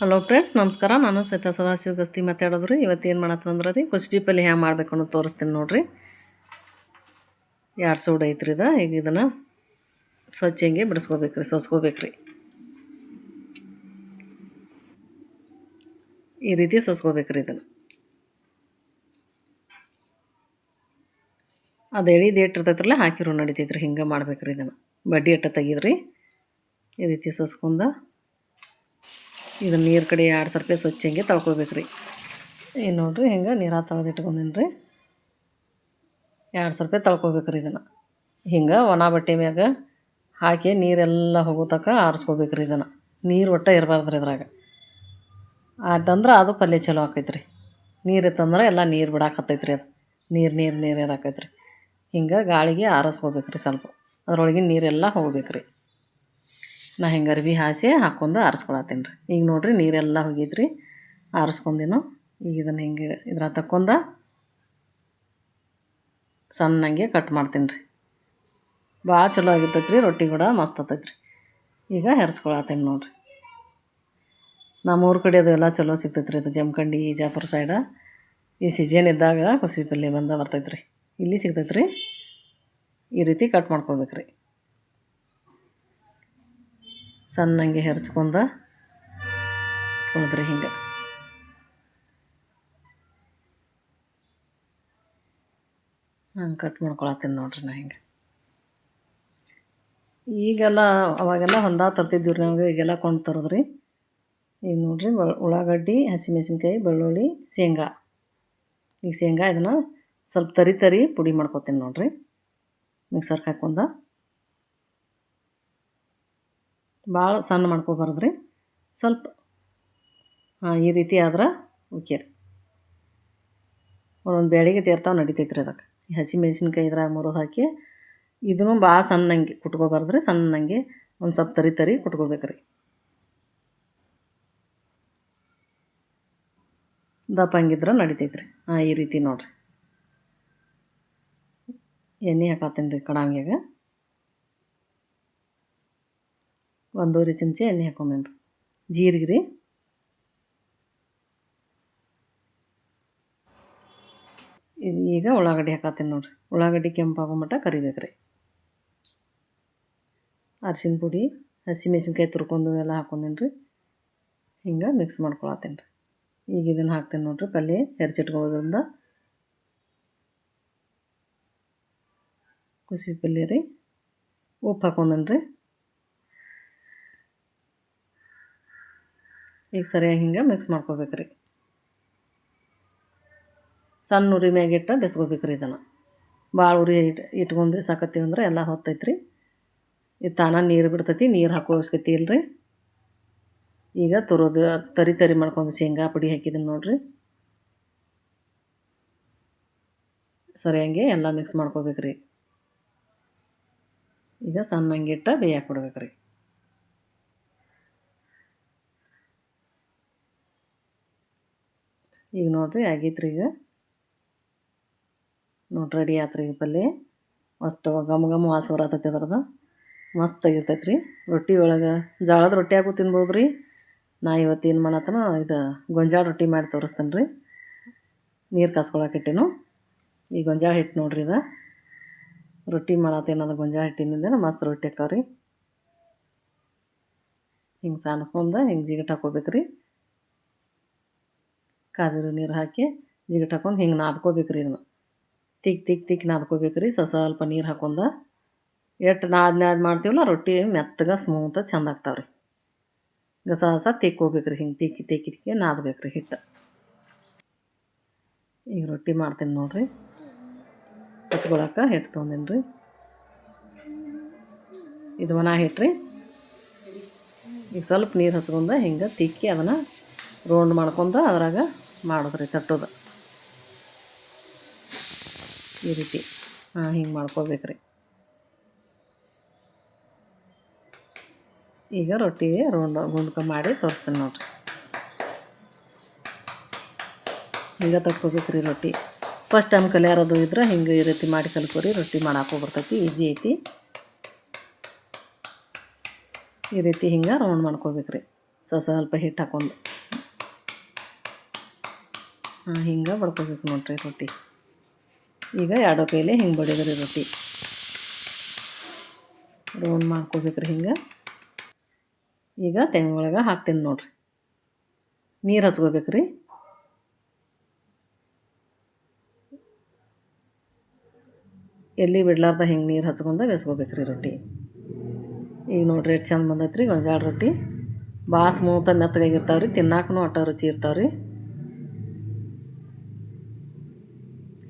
Hello friends, ನಮಸ್ಕಾರ. ನಾನು ಸಹಿತ ಸದಾಶಿವ ಗಸ್ತಿ ಮಾತಾಡೋದು ರೀ. ಇವತ್ತು ಏನು ಮಾಡತ್ತಂದ್ರೆ ರೀ, ಕುಸ್ಬಿ ಪಲ್ಯ ಹ್ಯಾಂಗೆ ಮಾಡ್ಬೇಕು ಅನ್ನೋದು ತೋರಿಸ್ತೀನಿ ನೋಡಿರಿ. 2 ಸೂಡು ಐತ್ರಿ ಇದು. ಈಗ ಇದನ್ನು ಸ್ವಚ್ಛ ಹಿಂಗೆ ಬಿಡಿಸ್ಕೋಬೇಕು ರೀ, ಸೋಸ್ಕೋಬೇಕು ರೀ. ಈ ರೀತಿ ಸೋಸ್ಕೋಬೇಕು ರೀ ಇದನ್ನು. ಅದು ಎಳಿದು ಇಟ್ಟಿರ್ತೈತ್ರಲ್ಲ ಹಾಕಿರೋ ನಡಿತೈತ್ರಿ. ಹಿಂಗೆ ಮಾಡ್ಬೇಕು ರೀ ಇದನ್ನು. ಬಡ್ಡಿ ಎಟ್ಟ ತೆಗೀದ್ರಿ. ಈ ರೀತಿ ಸೋಸ್ಕೊಂಡ ಇದನ್ನು ನೀರು ಕಡೆ 2 ಸರ್ತಿ ಸ್ವಚ್ಛ ಹಿಂಗೆ ತೊಳ್ಕೊಬೇಕು ರೀ. ಈಗ ನೋಡಿರಿ, ಹಿಂಗೆ ನೀರು ತೊಳೆದು ಇಟ್ಕೊಂಡೀನಿ ರೀ. 2 ಸರ್ತಿ ತೊಳ್ಕೊಬೇಕು ರೀ ಇದನ್ನು. ಹಿಂಗೆ ಒಣ ಬಟ್ಟೆ ಮ್ಯಾಗ ಹಾಕಿ ನೀರೆಲ್ಲ ಹೋಗೋ ತನಕ ಆರಿಸ್ಕೋಬೇಕು ರೀ ಇದನ್ನು. ನೀರು ಒಟ್ಟು ಇರಬಾರ್ದು ರೀ ಇದ್ರಾಗ. ಅದಂದ್ರೆ ಅದು ಪಲ್ಯ ಚಲೋ ಆಕೈತೆ ರೀ. ನೀರು ಇತ್ತಂದ್ರೆ ಎಲ್ಲ ನೀರು ಬಿಡಾಕತ್ತೈತೆ ರೀ. ಅದು ನೀರು ಇರಾಕೈತೆ ರೀ. ಹಿಂಗೆ ಗಾಳಿಗೆ ಆರಿಸ್ಕೋಬೇಕು ರೀ ಸ್ವಲ್ಪ. ಅದ್ರೊಳಗಿನ ನೀರೆಲ್ಲ ಹೋಗ್ಬೇಕು ರೀ. ನಾ ಹಿಂಗೆ ಅರ್ಬಿ ಹಾಸಿ ಹಾಕ್ಕೊಂಡು ಆರಿಸ್ಕೊಳತ್ತೀನಿ ರೀ. ಈಗ ನೋಡಿರಿ, ನೀರೆಲ್ಲ ಹೋಗೈತೆ ರೀ, ಆರಿಸ್ಕೊಂಡೀನು. ಈಗ ಇದನ್ನು ಹಿಂಗೆ ಇದ್ರಾಗ ತಕ್ಕೊಂಡ ಸಣ್ಣಂಗೆ ಕಟ್ ಮಾಡ್ತೀನಿ ರೀ. ಭಾಳ ಚಲೋ ಆಗಿರ್ತೈತೆ ರೀ. ರೊಟ್ಟಿ ಕೂಡ ಮಸ್ತ್ ಆತೈತೆ ರೀ. ಈಗ ಹೆರ್ಚ್ಕೊಳತ್ತೀನಿ ನೋಡಿರಿ. ನಮ್ಮೂರ ಕಡೆ ಅದು ಎಲ್ಲ ಚಲೋ ಸಿಗ್ತೈತೆ ರೀ. ಅದು ಜಮಖಂಡಿ, ಇಜಾಪುರ ಸೈಡ ಈ ಸೀಸನ್ ಇದ್ದಾಗ ಕುಸ್ಬಿ ಪಲ್ಯ ಬರ್ತೈತೆ ರೀ. ಇಲ್ಲಿ ಸಿಗ್ತೈತೆ ರೀ. ಈ ರೀತಿ ಕಟ್ ಮಾಡ್ಕೋಬೇಕು ರೀ. ಸಣ್ಣಂಗೆ ಹೆರ್ಚ್ಕೊಂಡು ನೋಡಿದ್ರಿ ಹಿಂಗೆ. ಹಂಗೆ ಕಟ್ ಮಾಡ್ಕೊಳತ್ತೀನಿ ನೋಡಿರಿ ನಾ ಹಿಂಗೆ. ಈಗೆಲ್ಲ ಅವಾಗೆಲ್ಲ ಹೊಲ್ದಾಗ ತರ್ತಿದ್ದೀವಿ ರೀ ನಾವು. ಈಗೆಲ್ಲ ಕೊಂಡು ತರೋದು ರೀ. ಈಗ ನೋಡಿರಿ, ಉಳ್ಳಾಗಡ್ಡಿ, ಹಸಿಮೆಣಸಿನ್ಕಾಯಿ, ಬೆಳ್ಳುಳ್ಳಿ, ಶೇಂಗಾ. ಈಗ ಶೇಂಗಾ ಇದನ್ನು ಸ್ವಲ್ಪ ತರಿ ಪುಡಿ ಮಾಡ್ಕೊತೀನಿ ನೋಡಿರಿ. ಮಿಕ್ಸರ್ಗೆ ಹಾಕ್ಕೊಂಡು ಭಾಳ ಸಣ್ಣ ಮಾಡ್ಕೊಬಾರ್ದು ರೀ. ಸ್ವಲ್ಪ ಈ ರೀತಿ ಆದ್ರೆ ಓಕೆ ರೀ. ಒಂದೊಂದು ಬ್ಯಾಡಿಗೆ ತೇರ್ತಾವೆ ನಡಿತೈತೆ ರೀ ಅದಕ್ಕೆ. ಹಸಿಮೆಣ್ಸಿನ್ಕಾಯಿ ಇದ್ರಾಗ ಮುರಿದು ಹಾಕಿ ಇದನ್ನು ಭಾಳ ಸಣ್ಣಂಗೆ ಕುಟ್ಕೋಬಾರ್ದು ರೀ. ಸಣ್ಣಂಗೆ ಒಂದು ಸ್ವಲ್ಪ ತರಿ ಕುಟ್ಕೋಬೇಕು ರೀ. ದಪ್ಪ ಹಂಗಿದ್ರೆ ನಡಿತೈತೆ ರೀ. ಈ ರೀತಿ ನೋಡಿರಿ. ಎಣ್ಣೆ ಹಾಕತ್ತೀನಿ ರೀ ಕಡಾಯಿಯಾಗ. 1.5 ಚಮಚ ಎಣ್ಣೆ ಹಾಕೊಂಡೇನಿ ರೀ. ಜೀರಿಗೆ ರೀ. ಇದು ಈಗ ಉಳ್ಳಾಗಡ್ಡಿ ಹಾಕತ್ತೀನಿ ನೋಡಿರಿ. ಉಳ್ಳಾಗಡ್ಡಿ ಕೆಂಪಾಗೋ ಮಟ್ಟ ಕರಿಬೇಕು ರೀ. ಅರಿಶಿನ ಪುಡಿ, ಹಸಿಮೆಣ್ಸಿನ್ಕಾಯಿ ತುರ್ಕೊಂಡು ಎಲ್ಲ ಹಾಕೊಂಡೇನಿ ರೀ. ಹಿಂಗೆ ಮಿಕ್ಸ್ ಮಾಡ್ಕೊಳತ್ತೀನಿ ರೀ. ಈಗ ಇದನ್ನು ಹಾಕ್ತೀನಿ ನೋಡಿರಿ. ಪಲ್ಯ ಹೆರ್ಚಿಟ್ಕೊಳ್ಳೋದ್ರಿಂದ ಕುಸ್ಬಿ ಪಲ್ಯ ರೀ. ಉಪ್ಪು ಹಾಕೊಂಡೇನಿ ರೀ. ಈಗ ಸರಿಯಾಗಿ ಹಿಂಗೆ ಮಿಕ್ಸ್ ಮಾಡ್ಕೋಬೇಕು ರೀ. ಸಣ್ಣ ಉರಿ ಮ್ಯಾಗಿಟ್ಟು ಬೆಸ್ಕೋಬೇಕು ರೀ ಇದನ್ನು. ಭಾಳ ಉರಿ ಇಟ್ಕೊಂಡು ಸಾಕತ್ತೀವಿ ಅಂದ್ರೆ ಎಲ್ಲ ಹೊತ್ತೈತೆ ರೀ. ಇದು ತಾನ ನೀರು ಬಿಡ್ತೈತಿ. ನೀರು ಹಾಕೋ ಅವಶ್ಯಕತೆ ಇಲ್ಲ ರೀ. ಈಗ ತುರಿದು ತರಿ ಮಾಡ್ಕೊಂಡು ಶೇಂಗಾ ಪುಡಿ ಹಾಕಿದ್ದೀನಿ ನೋಡಿರಿ. ಸರಿಯಾಗಿ ಎಲ್ಲ ಮಿಕ್ಸ್ ಮಾಡ್ಕೋಬೇಕು ರೀ. ಈಗ ಸಣ್ಣಂಗೆ ಇಟ್ಟು ಬೇಯಕ್ಕೆ ಬಿಡ್ಬೇಕು ರೀ. ಈಗ ನೋಡಿರಿ, ಆಗೈತೆ ರೀ. ಈಗ ನೋಡಿರಿ, ರೆಡಿ ಆಯ್ತು ರೀ ಪಲ್ಯ. ಮಸ್ತ್ ಘಮ ವಾಸನೆ ಬರತೈತಿ ಅದ್ರದ್ದು. ಮಸ್ತಾಗಿರ್ತೈತೆ ರೀ. ರೊಟ್ಟಿ ಒಳಗೆ ಜೋಳದ ರೊಟ್ಟಿಯಾಗೂ ತಿನ್ಬೋದು ರೀ. ನಾ ಇವತ್ತು ಏನು ಮಾಡತ್ತನ, ಇದು ಗೊಂಜಾಳ ರೊಟ್ಟಿ ಮಾಡಿ ತೋರಿಸ್ತೇನೆ ರೀ. ನೀರು ಕಾಸ್ಕೊಳಕ್ಕೆ ಇಟ್ಟೇನು. ಈ ಗೊಂಜಾಳ ಹಿಟ್ಟು ನೋಡಿರಿ. ಇದು ರೊಟ್ಟಿ ಮಾಡತ್ತೇನದು ಗೊಂಜಾಳ ಹಿಟ್ಟಿನಿಂದ ಮಸ್ತ್ ರೊಟ್ಟಿ ಹಾಕಾವ ರೀ. ಹಿಂಗೆ ಸಾಣಿಸ್ಕೊಂಡು ಹಿಂಗೆ ಜಿಗಟ್ ಹಾಕ್ಕೋಬೇಕು ರೀ. ಕಾದಿರೋ ನೀರು ಹಾಕಿ ಜಿಗಟ್ ಹಾಕೊಂಡು ಹಿಂಗೆ ನಾದ್ಕೋಬೇಕು ರೀ. ಇದನ್ನು ತಿಕ್ ನಾದ್ಕೋಬೇಕು ರೀ. ಸ್ವಲ್ಪ ನೀರು ಹಾಕೊಂಡ ಎಷ್ಟು ನಾದ್ ಮಾಡ್ತೀವಲ್ಲ ರೊಟ್ಟಿ ಮೆತ್ತಗೆ ಸ್ಮೂತ ಚೆಂದ ಆಗ್ತಾವೆ ರೀ. ಗಸ ತಿಕ್ಕೋಬೇಕು ರೀ. ಹಿಂಗೆ ತಿಕ್ಕಿ ನಾದ್ಬೇಕು ರೀ ಹಿಟ್ಟು. ಈಗ ರೊಟ್ಟಿ ಮಾಡ್ತೀನಿ ನೋಡಿರಿ. ಹಚ್ಕೊಳಕ್ಕೆ ಹಿಟ್ಟು ತೊಗೊಂಡೇನಿ ರೀ. ಇದು ಒಣ ಹಿಟ್ಟು ರೀ. ಈಗ ಸ್ವಲ್ಪ ನೀರು ಹಚ್ಕೊಂಡು ಹಿಂಗೆ ತಿಕ್ಕಿ ಅದನ್ನು ರೌಂಡ್ ಮಾಡ್ಕೊಂಡು ಅದ್ರಾಗ ಮಾಡೋದು ರೀ. ತಟ್ಟೋದು ಈ ರೀತಿ ಹಿಂಗೆ ಮಾಡ್ಕೋಬೇಕು ರೀ. ಈಗ ರೊಟ್ಟಿಗೆ ಗುಂಡ್ಕ ಮಾಡಿ ತೋರಿಸ್ತೀನಿ ನೋಡಿರಿ. ಹಿಂಗೆ ತಟ್ಕೋಬೇಕು ರೀ ರೊಟ್ಟಿ. ಫಸ್ಟ್ ಟೈಮ್ ಕಲಿಯಾರದು ಇದ್ರೆ ಹಿಂಗೆ ಈ ರೀತಿ ಮಾಡಿ ಕಲ್ಕೋರಿ. ರೊಟ್ಟಿ ಮಾಡಾಕೋ ಬರ್ತೈತಿ. ಈಜಿ ಐತಿ. ಈ ರೀತಿ ಹಿಂಗೆ ರೌಂಡ್ ಮಾಡ್ಕೋಬೇಕು ರೀ. ಸ್ವಲ್ಪ ಹಿಟ್ಟು ಹಾಕ್ಕೊಂಡು ಹಿಂಗೆ ಬಡ್ಕೋಬೇಕು ನೋಡ್ರಿ ರೊಟ್ಟಿ. ಈಗ ಎರಡೋ ಕೈಲಿ ಹಿಂಗೆ ಬಡಿದ್ರಿ ರೊಟ್ಟಿ ರೌಂಡ್ ಮಾಡ್ಕೋಬೇಕ್ರಿ ಹಿಂಗೆ. ಈಗ ತೆಂಗಿ ಒಳಗೆ ಹಾಕ್ತೀನಿ ನೋಡ್ರಿ. ನೀರು ಹಚ್ಕೋಬೇಕ್ರಿ. ಎಲ್ಲಿ ಬಿಡ್ಲಾರ್ದ ಹಿಂಗೆ ನೀರು ಹಚ್ಕೊಂಡ ಬೇಯಿಸ್ಕೋಬೇಕ್ರಿ ರೊಟ್ಟಿ. ಈಗ ನೋಡ್ರಿ ಎಷ್ಟು ಚಂದ ಬಂದೈತ್ರಿ ಗೊಂಜಾಳ ರೊಟ್ಟಿ. ಭಾಳ ಸ್ಮೂತ ಮೆತ್ತಗಾಗಿರ್ತಾವೆ ರೀ, ತಿನ್ನಾಕೂ ಅಟ್ಟ ರುಚಿ ಇರ್ತಾವೆ ರೀ.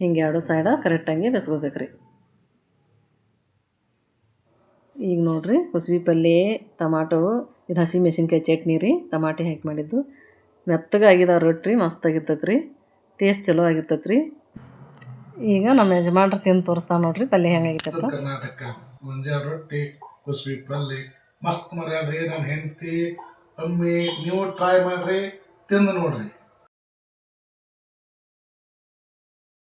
ಹಿಂಗೆ ಎರಡು ಸೈಡ ಕರೆಕ್ಟಾಗಿ ಬೇಯಿಸ್ಕೋಬೇಕ್ರಿ. ಈಗ ನೋಡ್ರಿ ಕುಸ್ಬಿ ಪಲ್ಯ, ಟಮಾಟೋ, ಇದು ಹಸಿ ಮೆಣಸಿನ್ಕಾಯಿ ಚಟ್ನಿ ರೀ, ಟಮಾಟಿ ಹಾಕಿ ಮಾಡಿದ್ದು. ಮೆತ್ತಗಾಗಿದಾವೆ ರೊಟ್ಟಿ, ಮಸ್ತಾಗಿರ್ತೈತೆ ರೀ, ಟೇಸ್ಟ್ ಚಲೋ ಆಗಿರ್ತೈತೆ ರೀ. ಈಗ ನಮ್ಮ ಯಜಮಾನ್ರು ತಿಂದು ತೋರಿಸ್ತಾವೆ ನೋಡ್ರಿ ಪಲ್ಯ ಹೆಂಗಾಗಿತ್ತಪ್ಪ. ಕರ್ನಾಟಕ ಗೊಂಜಾಳ ರೊಟ್ಟಿ ಕುಸ್ಬಿ ಪಲ್ಯ ಮಸ್ತ್ ಮರ್ಯಾದ್ರಿ. ನನ್ನ ಹೆಂಡತಿ ಒಮ್ಮೆ ನೀವು ಟ್ರೈ ಮಾಡಿರಿ, ತಿಂದು ನೋಡ್ರಿ.